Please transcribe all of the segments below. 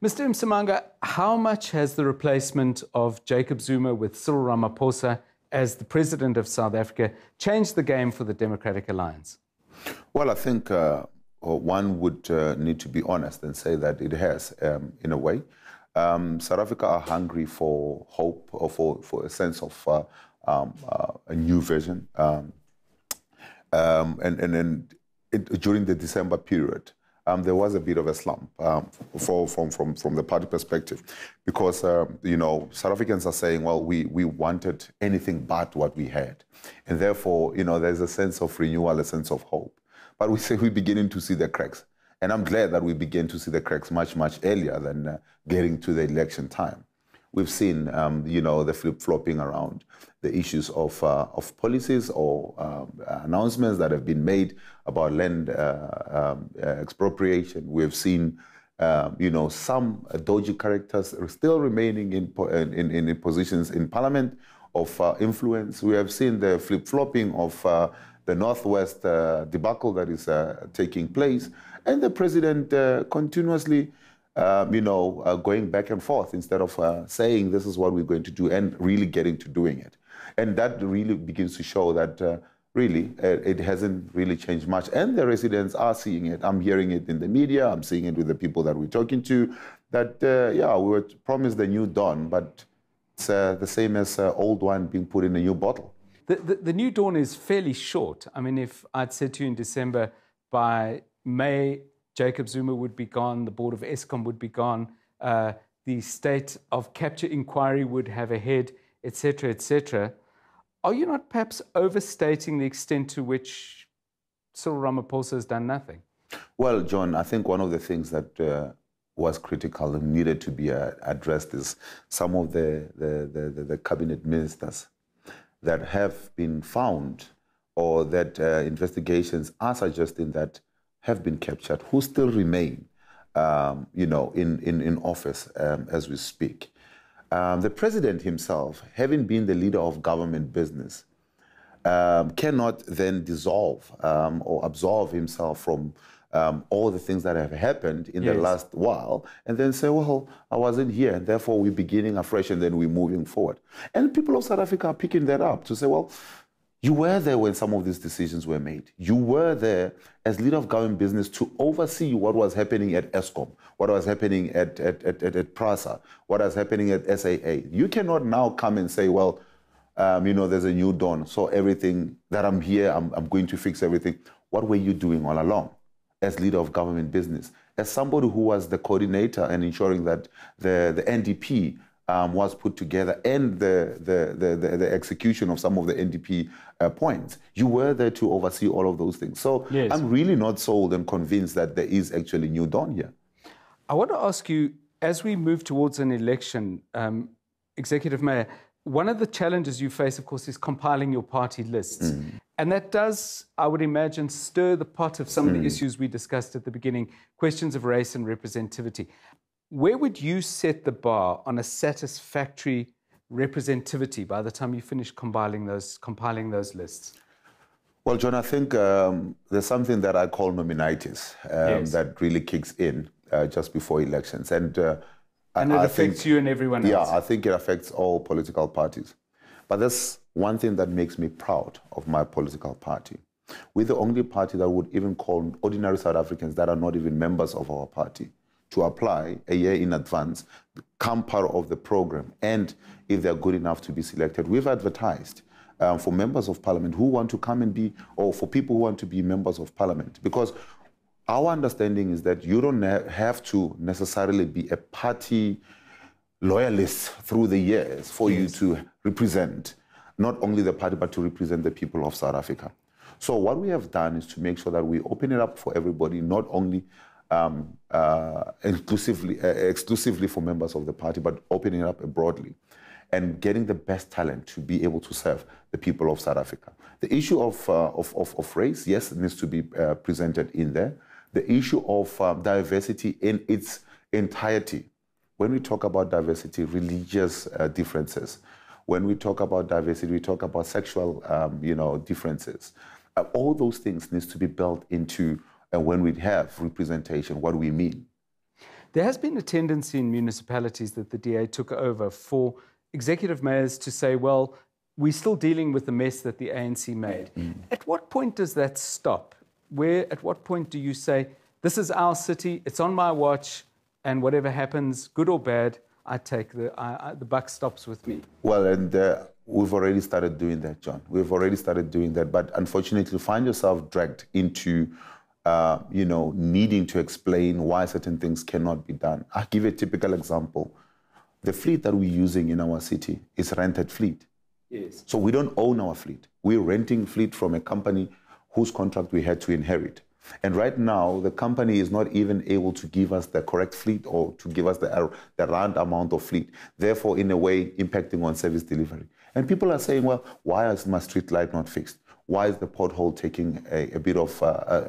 Mr. Msimanga, how much has the replacement of Jacob Zuma with Cyril Ramaphosa as the president of South Africa changed the game for the Democratic Alliance? Well, I think one would need to be honest and say that it has, in a way. South Africa are hungry for hope or for a sense of a new vision. During the December period, there was a bit of a slump from the party perspective, because South Africans are saying, well, we wanted anything but what we had, and therefore there's a sense of renewal, a sense of hope. But we say we're beginning to see the cracks, and I'm glad that we begin to see the cracks much earlier than getting to the election time. We've seen the flip-flopping around the issues of policies or announcements that have been made about land expropriation. We've seen some dodgy characters still remaining in positions in parliament of influence. We have seen the flip-flopping of the Northwest debacle that is taking place, and the president continuously going back and forth instead of saying this is what we're going to do and really getting to doing it. And that really begins to show that really it hasn't really changed much. And the residents are seeing it. I'm hearing it in the media. I'm seeing it with the people that we're talking to, that, we were promised a new dawn, but it's the same as old wine being put in a new bottle. The new dawn is fairly short. I mean, if I'd said to you in December, by May, Jacob Zuma would be gone, the board of Eskom would be gone, the state of capture inquiry would have a head, etc., etc. Are you not perhaps overstating the extent to which Cyril Ramaphosa has done nothing? Well, John, I think one of the things that was critical and needed to be addressed is some of the cabinet ministers that have been found, or that investigations are suggesting that have been captured, who still remain, in office as we speak. The president himself, having been the leader of government business, cannot then dissolve or absolve himself from all the things that have happened in the last while, and then say, well, I wasn't here, and therefore we're beginning afresh, and then we're moving forward. And people of South Africa are picking that up to say, well, you were there when some of these decisions were made. You were there as leader of government business to oversee what was happening at Eskom, what was happening at PRASA, what was happening at SAA. You cannot now come and say, well, there's a new dawn, so everything that I'm here, I'm going to fix everything. What were you doing all along as leader of government business? As somebody who was the coordinator and ensuring that the NDP was put together, and the execution of some of the NDP points. You were there to oversee all of those things. So I'm really not sold and convinced that there is actually new dawn here. I want to ask you, as we move towards an election, Executive Mayor, one of the challenges you face, of course, is compiling your party lists. And that does, I would imagine, stir the pot of some of the issues we discussed at the beginning, questions of race and representativity. Where would you set the bar on a satisfactory representativity by the time you finish compiling those lists? Well, John, I think there's something that I call nominitis that really kicks in just before elections. And it affects you and everyone else. Yeah, I think it affects all political parties. But there's one thing that makes me proud of my political party. We're the only party that would even call ordinary South Africans that are not even members of our party to apply a year in advance, become part of the program, and if they're good enough to be selected. We've advertised for members of parliament who want to come and be, or for people who want to be members of parliament, because our understanding is that you don't have to necessarily be a party loyalist through the years for you to represent not only the party, but to represent the people of South Africa. So what we have done is to make sure that we open it up for everybody, not only exclusively for members of the party, but opening it up broadly and getting the best talent to be able to serve the people of South Africa. The issue of race, yes, it needs to be presented in there. The issue of diversity in its entirety. When we talk about diversity, religious differences. When we talk about diversity, we talk about sexual, differences. All those things needs to be built into when we have representation, what we mean. There has been a tendency in municipalities that the DA took over for executive mayors to say, well, we're still dealing with the mess that the ANC made. At what point does that stop? At what point do you say, this is our city, it's on my watch, and whatever happens, good or bad, I take the buck stops with me? Well, and we've already started doing that, John. We've already started doing that. But unfortunately, you find yourself dragged into, needing to explain why certain things cannot be done. I'll give you a typical example. The fleet that we're using in our city is rented fleet. Yes. So we don't own our fleet. We're renting fleet from a company whose contract we had to inherit. And right now, the company is not even able to give us the correct fleet or to give us the round amount of fleet, therefore, in a way, impacting on service delivery. And people are saying, well, why is my street light not fixed? Why is the pothole taking a bit of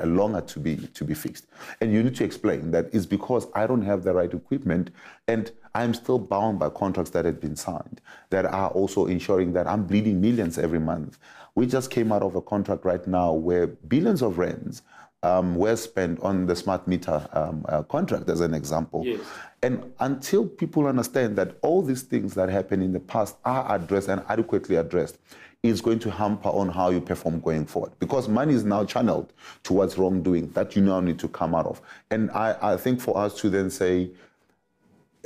longer to be fixed? And you need to explain that it's because I don't have the right equipment and I'm still bound by contracts that had been signed that are also ensuring that I'm bleeding millions every month. We just came out of a contract right now where billions of rands were spent on the smart meter contract, as an example. Yes. And until people understand that all these things that happened in the past are addressed and adequately addressed, it's going to hamper on how you perform going forward. Because money is now channeled towards wrongdoing that you now need to come out of. And I think for us to then say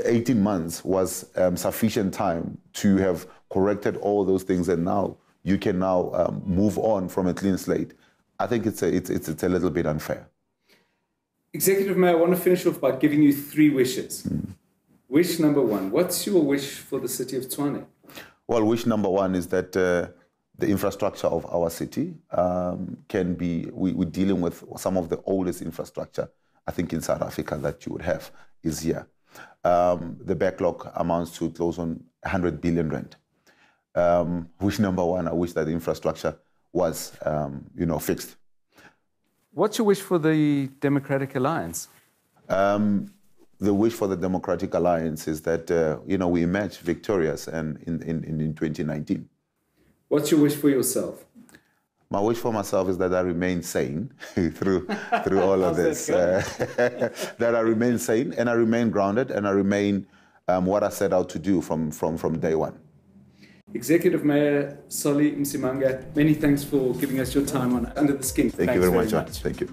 18 months was sufficient time to have corrected all those things, and now you can now move on from a clean slate. I think it's a little bit unfair. Executive Mayor, I want to finish off by giving you 3 wishes. Wish number 1. What's your wish for the city of Tshwane? Well, wish number 1 is that the infrastructure of our city can be, we're dealing with some of the oldest infrastructure, I think, in South Africa that you would have is here. The backlog amounts to close on 100 billion rand. Wish number 1, I wish that the infrastructure was, fixed. What's your wish for the Democratic Alliance? The wish for the Democratic Alliance is that, we emerge victorious and in 2019. What's your wish for yourself? My wish for myself is that I remain sane through all of this. That I remain sane and I remain grounded and I remain what I set out to do from day one. Executive Mayor Solly Msimanga, many thanks for giving us your time on Under the Skin. Thank you very much. Thank you.